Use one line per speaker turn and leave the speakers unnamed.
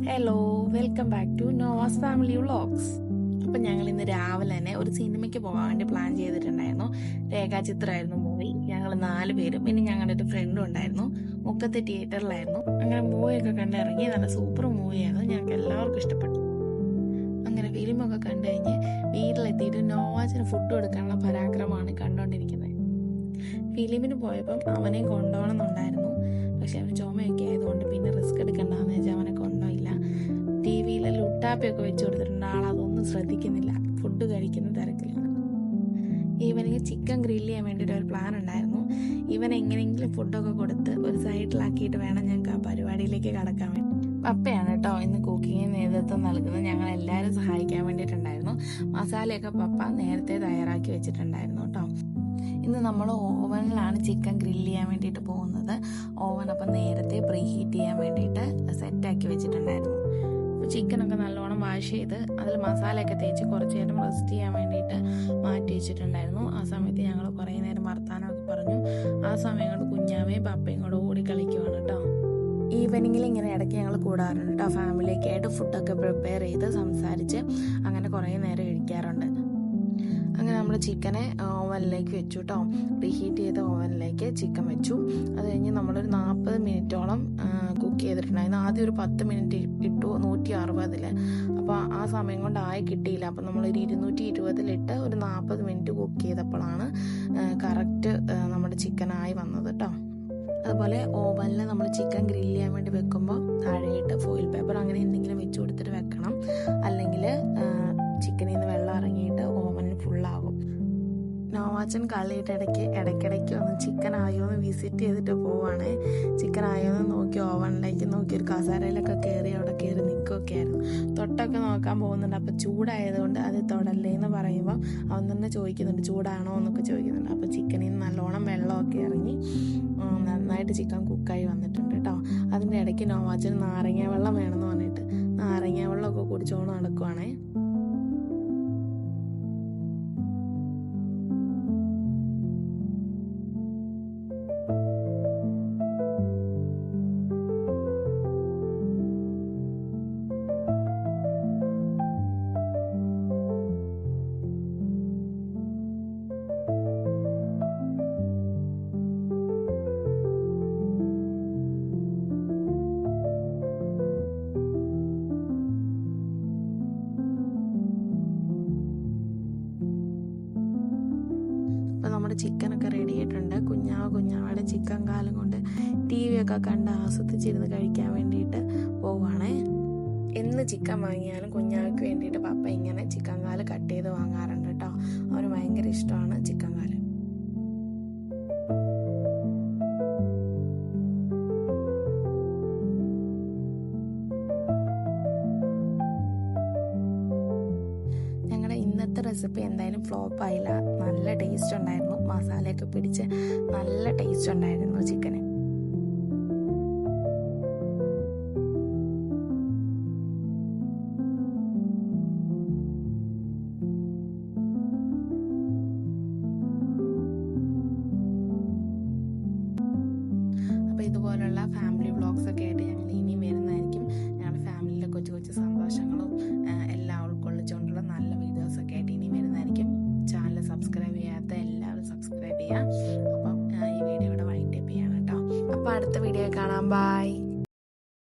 Hello, welcome back to Nova's family vlogs. അപ്പം ഞങ്ങൾ ഇന്ന് രാവിലെ തന്നെ ഒരു സിനിമയ്ക്ക് പോകാൻ വേണ്ടി പ്ലാൻ ചെയ്തിട്ടുണ്ടായിരുന്നു. രേഖാചിത്രമായിരുന്നു മൂവി. ഞങ്ങൾ 4 പേരും പിന്നെ ഞങ്ങളുടെ ഒരു ഫ്രണ്ടും ഉണ്ടായിരുന്നു. മുക്കത്തെ തിയേറ്ററിലായിരുന്നു. അങ്ങനെ മൂവിയൊക്കെ കണ്ടിറങ്ങി. നല്ല സൂപ്പർ മൂവിയായിരുന്നു. ഞങ്ങൾക്ക് എല്ലാവർക്കും ഇഷ്ടപ്പെട്ടു. അങ്ങനെ ഫിലിമൊക്കെ കണ്ടു കഴിഞ്ഞ് വീട്ടിലെത്തിയിട്ട് നോവാസിന് ഫുഡ് കൊടുക്കാനുള്ള പരാക്രമമാണ് കണ്ടുകൊണ്ടിരിക്കുന്നത്. ഫിലിമിന് പോയപ്പം അവനെ കൊണ്ടുപോകണമെന്നുണ്ടായിരുന്നു. പക്ഷെ അവന് ചുമയൊക്കെ ആയതുകൊണ്ട് പിന്നെ റിസ്ക് എടുക്കണ്ടെന്ന് വെച്ചാൽ അവനെ കൊണ്ടുപോയില്ല. ടി വിയിൽ ലുട്ടാപ്പിയൊക്കെ വെച്ച് കൊടുത്തിട്ടുണ്ട്. ആളതൊന്നും ശ്രദ്ധിക്കുന്നില്ല. ഫുഡ് കഴിക്കുന്ന തിരക്കിലാണ്. ഇവനിക്ക് ചിക്കൻ ഗ്രില്ല് ചെയ്യാൻ വേണ്ടിയിട്ട് ഒരു പ്ലാൻ ഉണ്ടായിരുന്നു. ഇവൻ എങ്ങനെയെങ്കിലും ഫുഡൊക്കെ കൊടുത്ത് ഒരു സൈഡിലാക്കിയിട്ട് വേണം ഞങ്ങൾക്ക് ആ പരിപാടിയിലേക്ക് കടക്കാൻ വേണ്ടി. പപ്പയാണ് കേട്ടോ ഇന്ന് കുക്കിങ്ങിന് നേതൃത്വം നൽകുന്നത്. ഞങ്ങൾ എല്ലാവരും സഹായിക്കാൻ വേണ്ടിയിട്ടുണ്ടായിരുന്നു. മസാലയൊക്കെ പപ്പ നേരത്തെ തയ്യാറാക്കി വെച്ചിട്ടുണ്ടായിരുന്നു കേട്ടോ. ഇന്ന് നമ്മൾ ഓവനിലാണ് ചിക്കൻ ഗ്രില്ല് ചെയ്യാൻ വേണ്ടിയിട്ട് പോകുന്നത്. ഓവൻ അപ്പം നേരത്തെ പ്രീ ഹീറ്റ് ചെയ്യാൻ വേണ്ടിയിട്ട് സെറ്റാക്കി വെച്ചിട്ടുണ്ടായിരുന്നു. അപ്പോൾ ചിക്കനൊക്കെ നല്ലോണം വാഷ് ചെയ്ത് അതിൽ മസാലയൊക്കെ തേച്ച് കുറച്ച് നേരം റെസ്റ്റ് ചെയ്യാൻ വേണ്ടിയിട്ട് മാറ്റി വെച്ചിട്ടുണ്ടായിരുന്നു. ആ സമയത്ത് ഞങ്ങൾ കുറേ നേരം വർത്താനമൊക്കെ പറഞ്ഞു. ആ സമയം കൊണ്ട് കുഞ്ഞാമയും പപ്പയും കൂടെ ഓടി കളിക്കുവാണ് കേട്ടോ. ഈവനിങ്ങിൽ ഇങ്ങനെ ഇടയ്ക്ക് ഞങ്ങൾ കൂടാറുണ്ട് കേട്ടോ. ഫാമിലിയൊക്കെ ആയിട്ട് ഫുഡൊക്കെ പ്രിപ്പയർ ചെയ്ത് സംസാരിച്ച് അങ്ങനെ കുറേ നേരം ഇരിക്കാറുണ്ട്. അങ്ങനെ നമ്മൾ ചിക്കനെ ഓവനിലേക്ക് വെച്ചു കേട്ടോ. പ്രീഹീറ്റ് ചെയ്ത ഓവനിലേക്ക് ചിക്കൻ വെച്ചു. അത് കഴിഞ്ഞ് നമ്മളൊരു 40 മിനിറ്റോളം കുക്ക് ചെയ്തിട്ടുണ്ടായിരുന്നു. ആദ്യം ഒരു 10 മിനിറ്റ് ഇട്ടു 160. അപ്പോൾ ആ സമയം കൊണ്ട് ആയി കിട്ടിയില്ല. അപ്പോൾ നമ്മളൊരു 220 ഒരു 40 മിനിറ്റ് കുക്ക് ചെയ്തപ്പോഴാണ് കറക്റ്റ് നമ്മുടെ ചിക്കനായി വന്നത് കേട്ടോ. അതുപോലെ ഓവനിൽ നമ്മൾ ചിക്കൻ ഗ്രില്ല് ചെയ്യാൻ വേണ്ടി വെക്കുമ്പോൾ താഴെയിട്ട് ഫോയിൽ പേപ്പർ അങ്ങനെ എന്തെങ്കിലും വെച്ച് കൊടുത്തിട്ട് വെക്കണം. അല്ലെങ്കിൽ ചിക്കനിൽ നിന്ന് വെള്ളം ഇറങ്ങിയിട്ട് ഓവനിൽ ഫുള്ളാകും. നോവാച്ചൻ കളിയുടെ ഇടയ്ക്കിടയ്ക്ക് ഒന്ന് ചിക്കൻ ആയോ എന്ന് വിസിറ്റ് ചെയ്തിട്ട് പോവാണ്. ചിക്കൻ ആയോ എന്ന് നോക്കി ഓവനിലേക്ക് നോക്കി ഒരു കസാരയിലൊക്കെ കയറി അവിടെ കയറി നിൽക്കുകയൊക്കെ ആയിരുന്നു. തൊട്ടൊക്കെ നോക്കാൻ പോകുന്നുണ്ട്. അപ്പോൾ ചൂടായതുകൊണ്ട് അത് തൊടല്ലേ എന്ന് പറയുമ്പോൾ അവൻ തന്നെ ചോദിക്കുന്നുണ്ട് ചൂടാണോ എന്നൊക്കെ ചോദിക്കുന്നുണ്ട്. അപ്പോൾ ചിക്കനിൽ നിന്ന് നല്ലോണം വെള്ളമൊക്കെ ഇറങ്ങി നന്നായിട്ട് ചിക്കൻ കുക്കായി വന്നിട്ടുണ്ട് കേട്ടോ. അതിൻ്റെ ഇടയ്ക്ക് നോവാച്ചന് നാരങ്ങ വെള്ളം വേണമെന്ന് പറഞ്ഞിട്ട് നാരങ്ങ വെള്ളമൊക്കെ കുടിച്ചോണ്ട് നടക്കുവാണേ. നമ്മുടെ ചിക്കനൊക്കെ റെഡി ആയിട്ടുണ്ട്. കുഞ്ഞാവയുടെ ചിക്കൻ കാലം കൊണ്ട് TV ഒക്കെ കണ്ട് ആസ്വദിച്ചിരുന്ന് കഴിക്കാൻ വേണ്ടിയിട്ട് പോവുകയാണേ. എന്ന് ചിക്കൻ വാങ്ങിയാലും കുഞ്ഞാവയ്ക്ക് വേണ്ടിയിട്ട് പപ്പ ഇങ്ങനെ ചിക്കൻ കാല് കട്ട് ചെയ്ത് വാങ്ങാറുണ്ട് കേട്ടോ. അവന് ഭയങ്കര ഇഷ്ടമാണ് ചിക്കൻ കാല്. ഇന്നത്തെ റെസിപ്പി എന്തായാലും ഫ്ലോപ്പ് ആയില്ല. നല്ല ടേസ്റ്റ് ഉണ്ടായിരുന്നു. മസാലയൊക്കെ പിടിച്ച് നല്ല ടേസ്റ്റ് ഉണ്ടായിരുന്നു ചിക്കന്. അപ്പോൾ ഇതുപോലുള്ള ഫാമിലി വ്ളോഗ്സ് ഒക്കെ ആയിട്ട് ഞങ്ങൾ ഇനിയും വരുന്നതായിരിക്കും. ഞങ്ങളുടെ ഫാമിലിയിലെ കൊച്ചു കൊച്ചു സന്തോഷങ്ങളും എല്ലാം ഉൾക്കൊള്ളിച്ചുകൊണ്ടുള്ള നല്ല വീഡിയോസൊക്കെ ആയിട്ട് ഇനി വരുന്നതായിരിക്കും. ചാനൽ സബ്സ്ക്രൈബ് ചെയ്യാത്ത എല്ലാവരും സബ്സ്ക്രൈബ് ചെയ്യുക. അപ്പം ഈ വീഡിയോ ഇവിടെ വൈൻഡപ്പ് ചെയ്യണം കേട്ടോ. അപ്പോൾ അടുത്ത വീഡിയോ കാണാം. ബൈ.